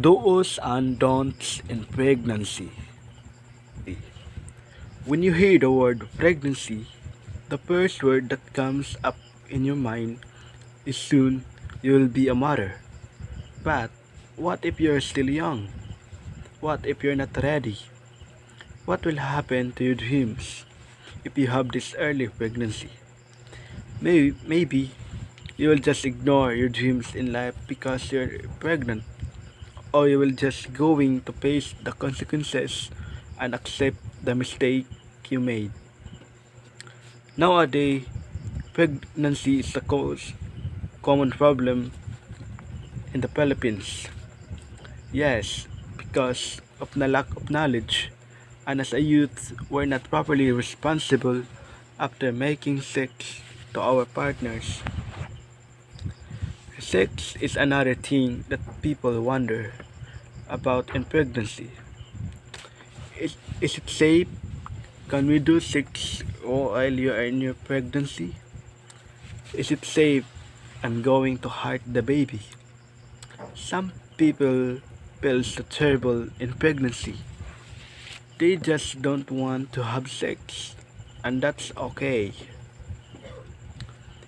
Do's and don'ts in pregnancy. When you hear the word pregnancy, the first word that comes up in your mind is soon you will be a mother. But what if you're still young? What if you're not ready? What will happen to your dreams if you have this early pregnancy? Maybe you will just ignore your dreams in life because you're pregnant, or you will just going to face the consequences and accept the mistake you made. Nowadays, pregnancy is the common problem in the Philippines. Yes, because of the lack of knowledge, and as a youth, we're not properly responsible after making sex to our partners. Sex is another thing that people wonder about in pregnancy. Is it safe? Can we do sex while you are in your pregnancy? Is it safe? I'm going to hurt the baby. Some people feel so terrible in pregnancy. They just don't want to have sex, and that's okay.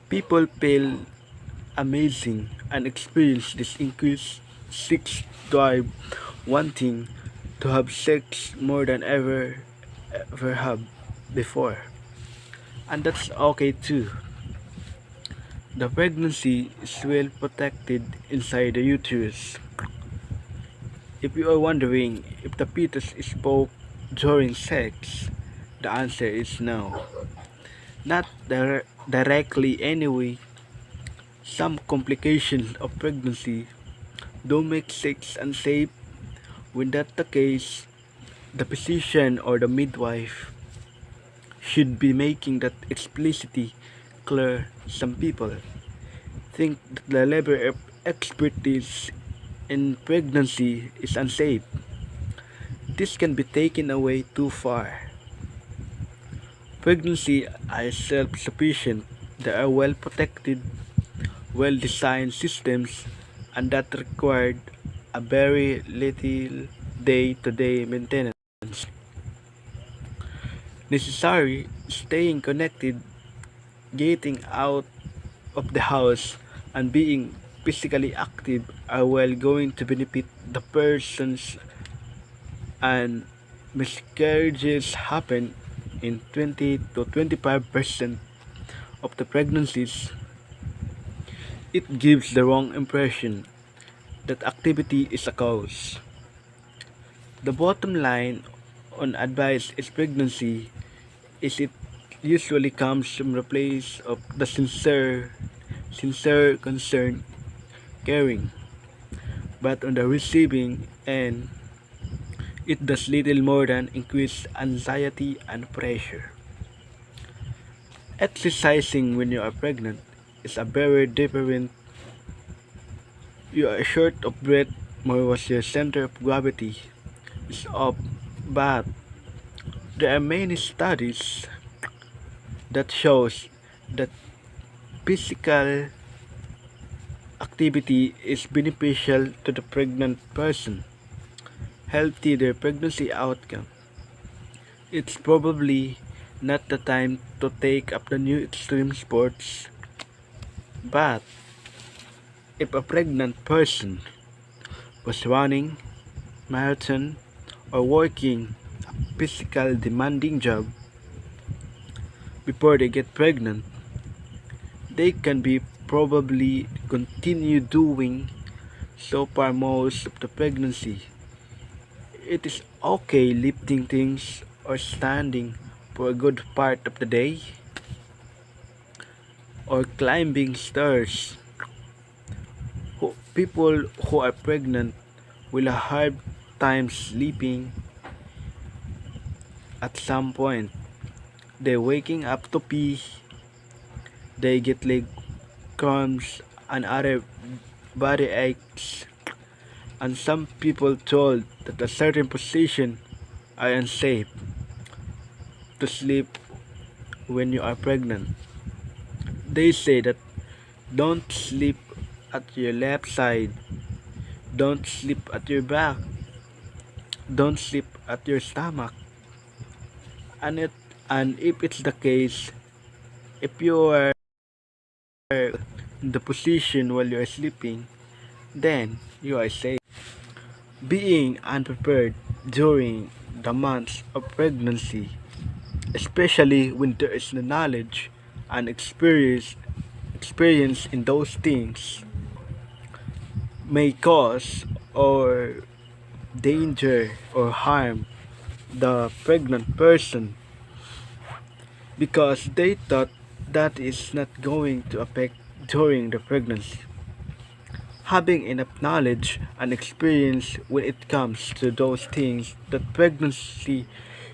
People feel amazing and experience this increased sex drive, wanting to have sex more than ever have before. And that's okay too. The pregnancy is well protected inside the uterus. If you are wondering if the fetus is spoke during sex, the answer is no. Not directly anyway. Some complications of pregnancy do make sex unsafe. When that's the case, the physician or the midwife should be making that explicitly clear. Some people think that the level of expertise in pregnancy is unsafe. This can be taken away too far. Pregnancy are self-sufficient. They are well protected, well designed systems, and that required a very little day-to-day maintenance. Necessary staying connected, getting out of the house, and being physically active are well going to benefit the persons, and miscarriages happen in 20 to 25% of the pregnancies. It gives the wrong impression that activity is a cause. The bottom line on advice is pregnancy is it usually comes from the place of the sincere concern, caring, but on the receiving end, it does little more than increase anxiety and pressure. Exercising when you are pregnant is a very different. You are short of breath, more was your center of gravity is up, but there are many studies that shows that physical activity is beneficial to the pregnant person. Healthy their pregnancy outcome. It's probably not the time to take up the new extreme sports, but if a pregnant person was running marathon or working a physical demanding job before they get pregnant, they can be probably continue doing so for most of the pregnancy. It is okay lifting things or standing for a good part of the day or climbing stairs. People who are pregnant will have hard time sleeping at some point. They're waking up to pee, they get leg cramps and other body aches, and some people told that a certain position are unsafe to sleep when you are pregnant. They say that don't sleep at your left side, Don't sleep at your back. Don't sleep at your stomach. And if it's the case, if you are in the position while you are sleeping, then you are safe. Being unprepared during the months of pregnancy, especially when there is no knowledge and experience in those things, may cause or danger or harm the pregnant person because they thought that is not going to affect during the pregnancy. Having enough knowledge and experience when it comes to those things that pregnancy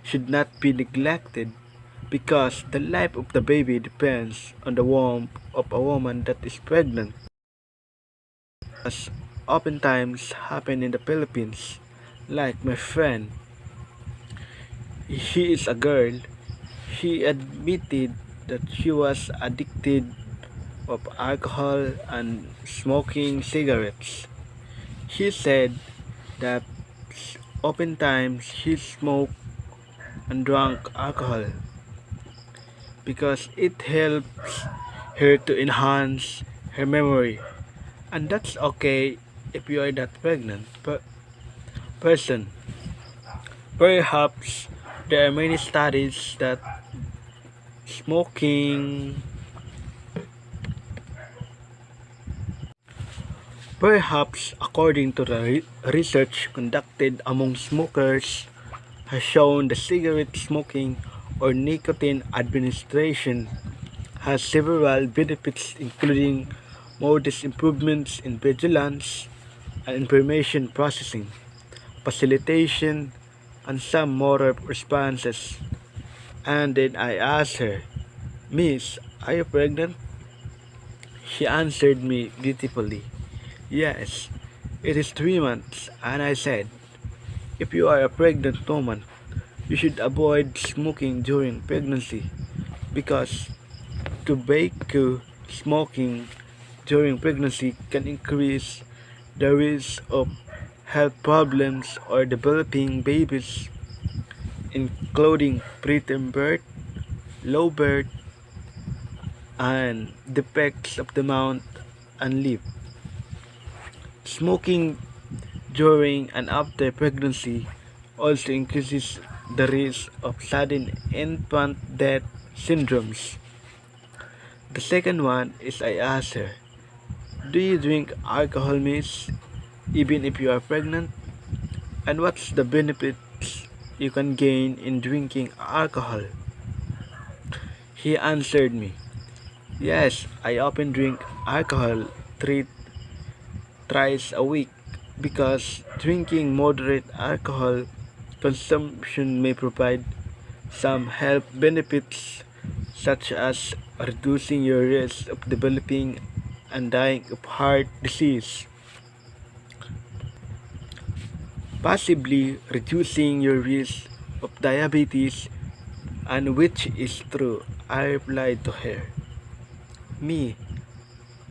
should not be neglected because the life of the baby depends on the womb of a woman that is pregnant, as oftentimes happen in the Philippines. Like my friend, she is a girl. She admitted that she was addicted of alcohol and smoking cigarettes. She said that oftentimes she smoked and drank alcohol because it helps her to enhance her memory. And that's okay if you are that pregnant person. Perhaps there are many studies that smoking, perhaps according to the research conducted among smokers, has shown that cigarette smoking or nicotine administration has several benefits including modest improvements in vigilance and information processing, facilitation, and some motor responses. And then I asked her, Miss, are you pregnant? She answered me beautifully, Yes, it is 3 months. And I said, if you are a pregnant woman, you should avoid smoking during pregnancy because tobacco smoking during pregnancy can increase the risk of health problems or developing babies, including preterm birth, low birth, and defects of the mouth and lip. Smoking during and after pregnancy also increases the risk of sudden infant death syndromes. The second one is I asked her, do you drink alcohol, miss, even if you are pregnant? And what's the benefits you can gain in drinking alcohol? He answered me, Yes, I often drink alcohol three thrice a week because drinking moderate alcohol consumption may provide some health benefits such as reducing your risk of developing and dying of heart disease, possibly reducing your risk of diabetes, and which is true. I replied to her, Me,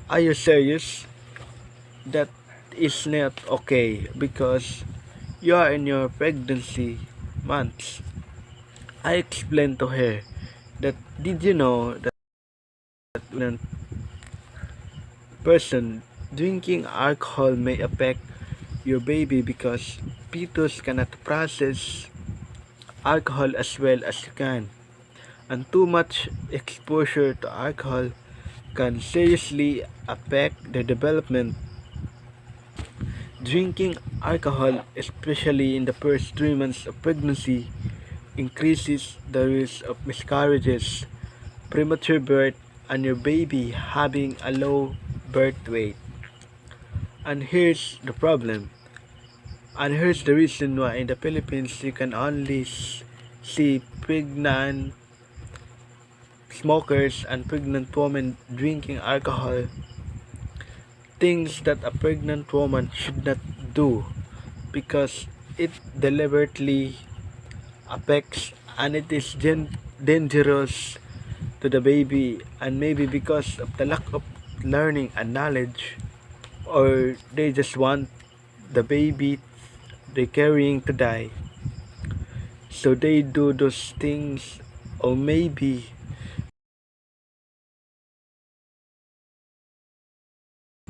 are you serious? That is not okay because you are in your pregnancy months. I explained to her that did you know that when a person drinking alcohol may affect your baby because fetus cannot process alcohol as well as you can, and too much exposure to alcohol can seriously affect the development. Drinking alcohol, especially in the first 3 months of pregnancy, increases the risk of miscarriages, premature birth, and your baby having a low birth weight. And here's the problem. And here's the reason why in the Philippines you can only see pregnant smokers and pregnant women drinking alcohol, things that a pregnant woman should not do because it deliberately affects and it is dangerous to the baby, and maybe because of the lack of learning and knowledge, or they just want the baby they're carrying to die. So they do those things, or maybe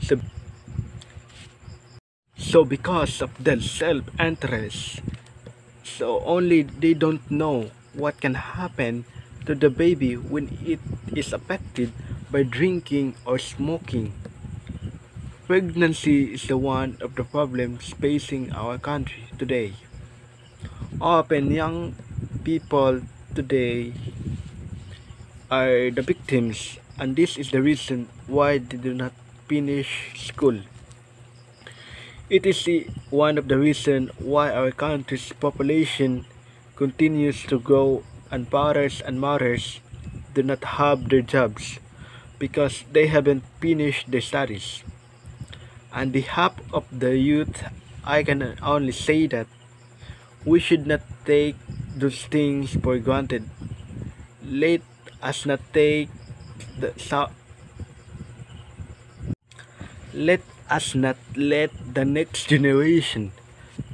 so, so because of their self-interest, so only they don't know what can happen to the baby when it is affected by drinking or smoking. Pregnancy is the one of the problems facing our country today. Often young people today are the victims, and this is the reason why they do not finish school. It is one of the reasons why our country's population continues to grow and fathers and mothers do not have their jobs because they haven't finished their studies. On behalf of the youth, I can only say that we should not take those things for granted. Let us not take the so- let us not let the next generation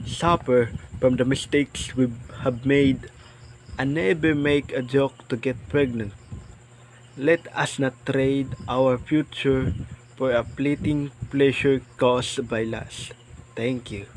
suffer from the mistakes we have made and never make a joke to get pregnant. Let us not trade our future for a fleeting pleasure caused by lust. Thank you.